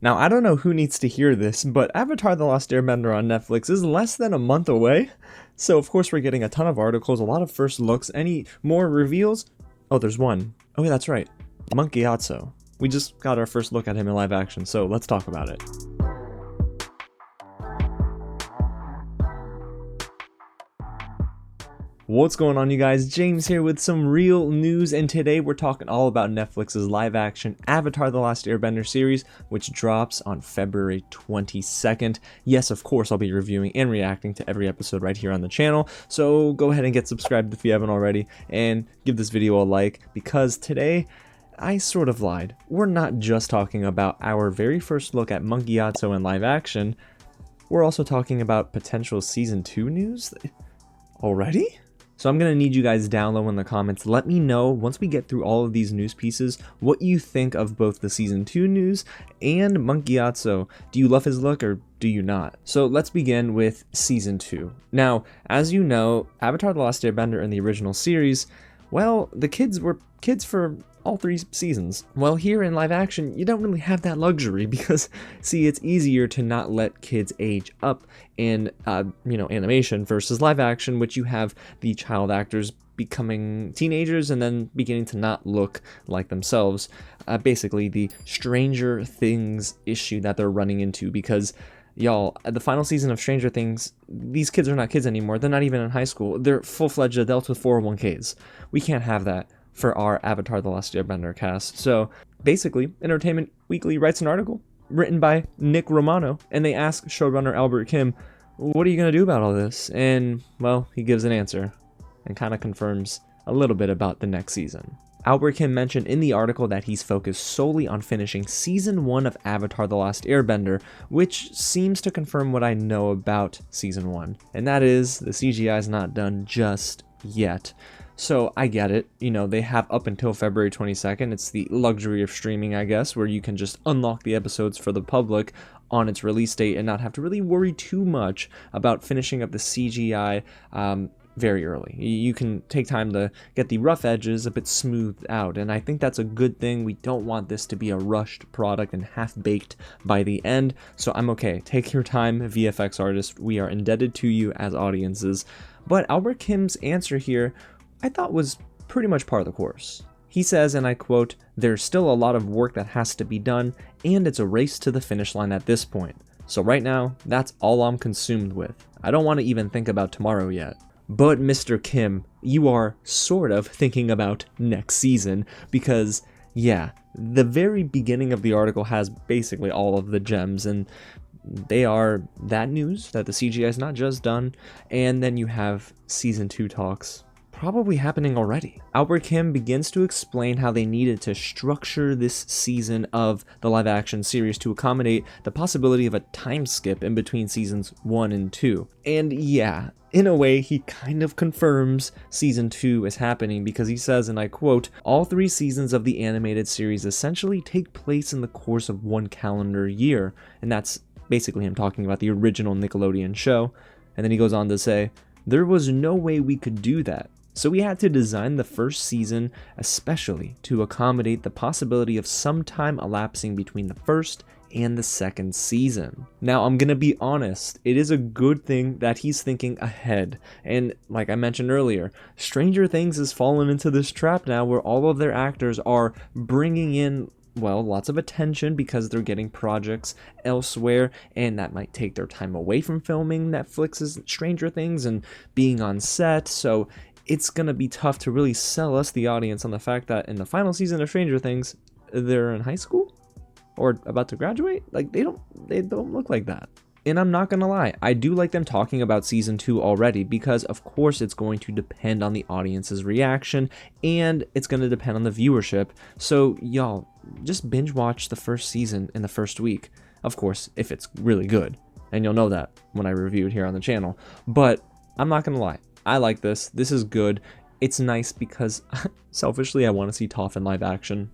Now, I don't know who needs to hear this, but Avatar The Last Airbender on Netflix is less than a month away. So, of course, we're getting a ton of articles, a lot of first looks. Any more reveals? Oh, there's one. Oh, yeah, that's right. Monk Gyatso. We just got our first look at him in live action, so let's talk about it. What's going on, you guys? James here with some real news, and today we're talking all about Netflix's live-action Avatar The Last Airbender series, which drops on February 22nd. Yes, of course, I'll be reviewing and reacting to every episode right here on the channel, so go ahead and get subscribed if you haven't already, and give this video a like, because today, I sort of lied. We're not just talking about our very first look at Monk Gyatso in live action, we're also talking about potential Season 2 news? Already? So I'm going to need you guys down low in the comments. Let me know, once we get through all of these news pieces, what you think of both the Season 2 news and Monk Gyatso. Do you love his look or do you not? So let's begin with Season 2. Now, as you know, Avatar The Last Airbender in the original series, well, the kids were kids for all 3 seasons. Well, here in live action, you don't really have that luxury because, see, it's easier to not let kids age up in, animation versus live action, which you have the child actors becoming teenagers and then beginning to not look like themselves. Basically, the Stranger Things issue that they're running into because, y'all, at the final season of Stranger Things, these kids are not kids anymore. They're not even in high school. They're full-fledged adults with 401ks. We can't have that for our Avatar The Last Airbender cast. So basically, Entertainment Weekly writes an article written by Nick Romano, and they ask showrunner Albert Kim, what are you going to do about all this? And, well, he gives an answer and kind of confirms a little bit about the next season. Albert Kim mentioned in the article that he's focused solely on finishing Season 1 of Avatar The Last Airbender, which seems to confirm what I know about Season 1, and that is the CGI is not done just yet. So I get it, they have up until February 22nd, it's the luxury of streaming, I guess, where you can just unlock the episodes for the public on its release date and not have to really worry too much about finishing up the CGI very early. You can take time to get the rough edges a bit smoothed out, and I think that's a good thing. We don't want this to be a rushed product and half-baked by the end, so I'm okay. Take your time, VFX artist. We are indebted to you as audiences. But Albert Kim's answer here I thought was pretty much par of the course. He says, and I quote, "There's still a lot of work that has to be done, and it's a race to the finish line at this point. So right now, that's all I'm consumed with. I don't want to even think about tomorrow yet." But Mr. Kim, you are sort of thinking about next season, because, yeah, the very beginning of the article has basically all of the gems, and they are that news that the CGI is not just done, and then you have Season 2 talks probably happening already. Albert Kim begins to explain how they needed to structure this season of the live action series to accommodate the possibility of a time skip in between seasons 1 and 2. And yeah, in a way, he kind of confirms Season 2 is happening because he says, and I quote, "All 3 seasons of the animated series essentially take place in the course of 1 calendar year." And that's basically him talking about the original Nickelodeon show. And then he goes on to say, "There was no way we could do that. So we had to design the first season especially to accommodate the possibility of some time elapsing between the first and the second season." Now, I'm gonna be honest, it is a good thing that he's thinking ahead. And like I mentioned earlier, Stranger Things has fallen into this trap now where all of their actors are bringing in, well, lots of attention because they're getting projects elsewhere, and that might take their time away from filming Netflix's Stranger Things and being on set. So it's gonna be tough to really sell us, the audience, on the fact that in the final season of Stranger Things, they're in high school or about to graduate. Like, they don't look like that. And I'm not gonna lie, I do like them talking about Season 2 already because, of course, it's going to depend on the audience's reaction and it's gonna depend on the viewership. So, y'all, just binge watch the first season in the first week. Of course, if it's really good. And you'll know that when I review it here on the channel. But I'm not gonna lie, I like this. This is good. It's nice because, selfishly, I want to see Toph in live action.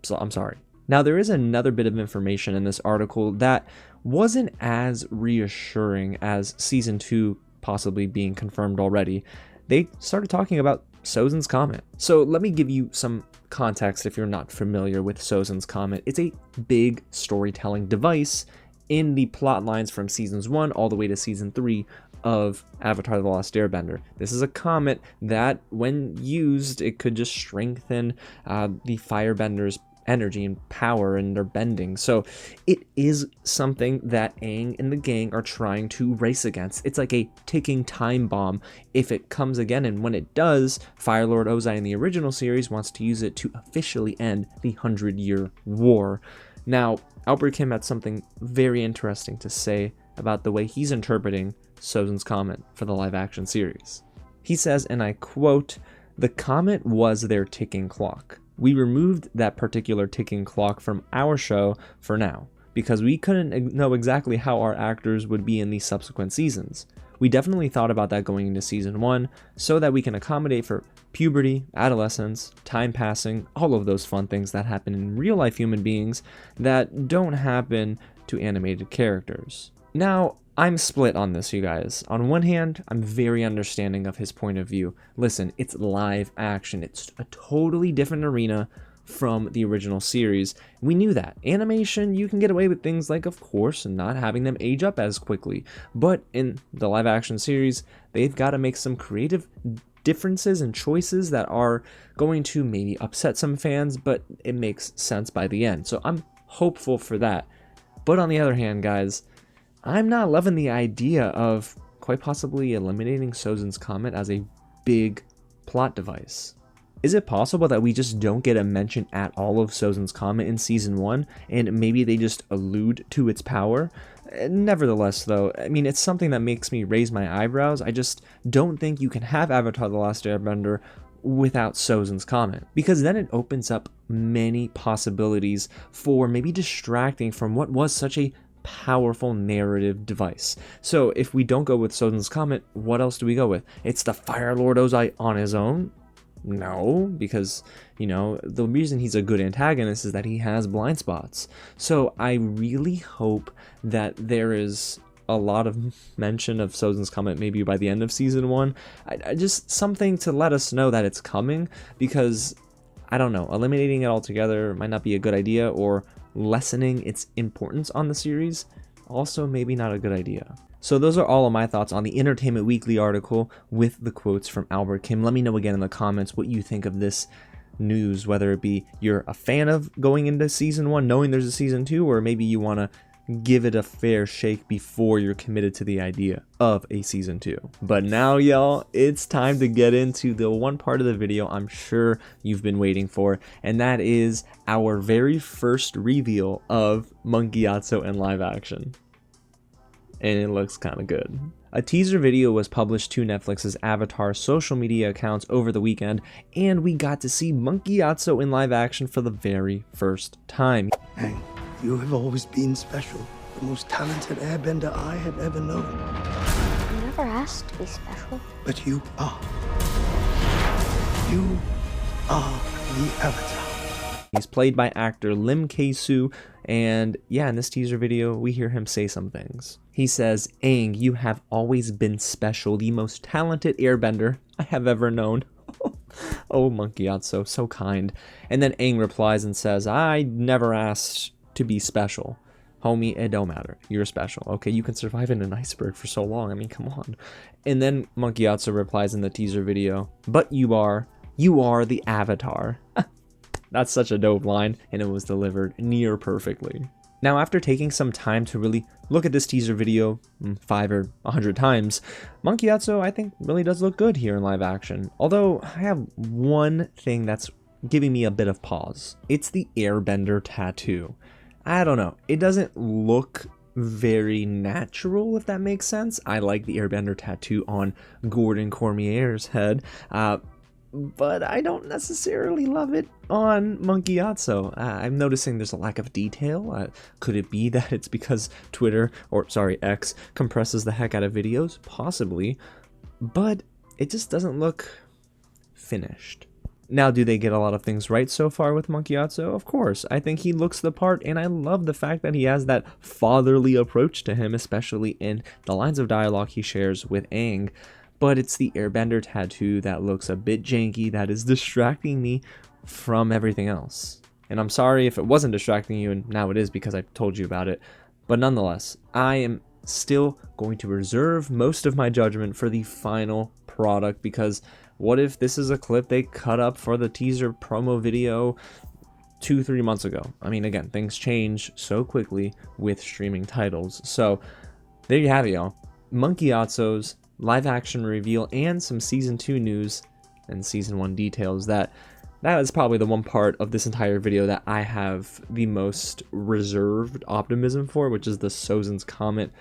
So I'm sorry. Now, there is another bit of information in this article that wasn't as reassuring as Season 2 possibly being confirmed already. They started talking about Sozin's comment. So let me give you some context, if you're not familiar with Sozin's Comet, it's a big storytelling device in the plot lines from seasons 1 all the way to season 3 of Avatar The Last Airbender. This is a comet that, when used, it could just strengthen the firebenders' energy and power and their bending. So it is something that Aang and the gang are trying to race against. It's like a ticking time bomb if it comes again, and when it does, Fire Lord Ozai in the original series wants to use it to officially end the 100-Year War. Now, Albert Kim had something very interesting to say about the way he's interpreting Sozin's Comet for the live-action series. He says, and I quote, "The comet was their ticking clock. We removed that particular ticking clock from our show for now, because we couldn't know exactly how our actors would be in the subsequent seasons. We definitely thought about that going into season 1, so that we can accommodate for puberty, adolescence, time passing, all of those fun things that happen in real-life human beings that don't happen to animated characters." Now, I'm split on this, you guys. On one hand, I'm very understanding of his point of view. Listen, it's live action. It's a totally different arena from the original series. We knew that. Animation, you can get away with things like, of course, not having them age up as quickly. But in the live action series, they've got to make some creative differences and choices that are going to maybe upset some fans, but it makes sense by the end. So I'm hopeful for that. But on the other hand, guys, I'm not loving the idea of quite possibly eliminating Sozin's Comet as a big plot device. Is it possible that we just don't get a mention at all of Sozin's Comet in season 1, and maybe they just allude to its power? Nevertheless, though, I mean, it's something that makes me raise my eyebrows. I just don't think you can have Avatar The Last Airbender without Sozin's Comet, because then it opens up many possibilities for maybe distracting from what was such a powerful narrative device. So if we don't go with Sozin's Comet, what else do we go with? It's the Fire Lord Ozai on his own? No, because, you know, the reason he's a good antagonist is that he has blind spots. So I really hope that there is a lot of mention of Sozin's Comet maybe by the end of season 1. I just something to let us know that it's coming, because I don't know, eliminating it altogether might not be a good idea, or lessening its importance on the series, also maybe not a good idea. So those are all of my thoughts on the Entertainment Weekly article with the quotes from Albert Kim. Let me know again in the comments what you think of this news, whether it be you're a fan of going into season 1 knowing there's a season 2, or maybe you want to give it a fair shake before you're committed to the idea of a season 2. But now, y'all, it's time to get into the one part of the video I'm sure you've been waiting for, and that is our very first reveal of Monk Gyatso in live action. And it looks kind of good. A teaser video was published to Netflix's Avatar social media accounts over the weekend, and we got to see Monk Gyatso in live action for the very first time. Aang, you have always been special. The most talented airbender I have ever known. I never asked to be special. But you are. You are the Avatar. He's played by actor Lim K-soo, and yeah, in this teaser video, we hear him say some things. He says, "Aang, you have always been special, the most talented airbender I have ever known." Oh, Monk Gyatso, so kind. And then Aang replies and says, "I never asked to be special. Homie, it don't matter. You're special. Okay, you can survive in an iceberg for so long. I mean, come on." And then Monk Gyatso replies in the teaser video, "But you are the Avatar." That's such a dope line, and it was delivered near perfectly. Now, after taking some time to really look at this teaser video 5 or 100 times, Monk Gyatso, I think, really does look good here in live action. Although, I have one thing that's giving me a bit of pause. It's the airbender tattoo. I don't know, it doesn't look very natural, if that makes sense. I like the airbender tattoo on Gordon Cormier's head, but I don't necessarily love it on Monk Gyatso. I'm noticing there's a lack of detail. Could it be that it's because X compresses the heck out of videos? Possibly, but it just doesn't look finished. Now, do they get a lot of things right so far with Monk Gyatso? Of course. I think he looks the part, and I love the fact that he has that fatherly approach to him, especially in the lines of dialogue he shares with Aang. But it's the airbender tattoo that looks a bit janky that is distracting me from everything else. And I'm sorry if it wasn't distracting you, and now it is because I told you about it. But nonetheless, I am still going to reserve most of my judgment for the final product, because what if this is a clip they cut up for the teaser promo video 2-3 months ago? I mean, again, things change so quickly with streaming titles. So there you have it, y'all. Monk Gyatso's live action reveal and some season 2 news and season 1 details. That is probably the one part of this entire video that I have the most reserved optimism for, which is the Sozin's Comet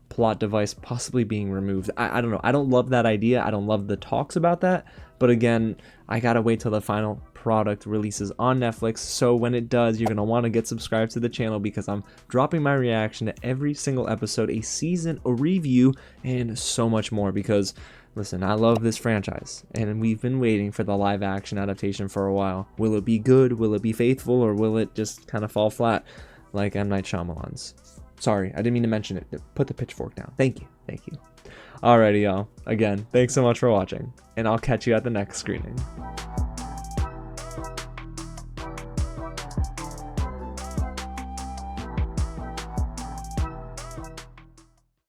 plot device possibly being removed. I don't know. I don't love that idea. I don't love the talks about that. But again, I gotta wait till the final product releases on Netflix. So when it does, you're gonna want to get subscribed to the channel, because I'm dropping my reaction to every single episode, a season, a review, and so much more. Because listen, I love this franchise, and we've been waiting for the live action adaptation for a while. Will it be good? Will it be faithful? Or will it just kind of fall flat like M. Night Shyamalan's? Sorry, I didn't mean to mention it. Put the pitchfork down. Thank you. Alrighty, y'all. Again, thanks so much for watching, and I'll catch you at the next screening.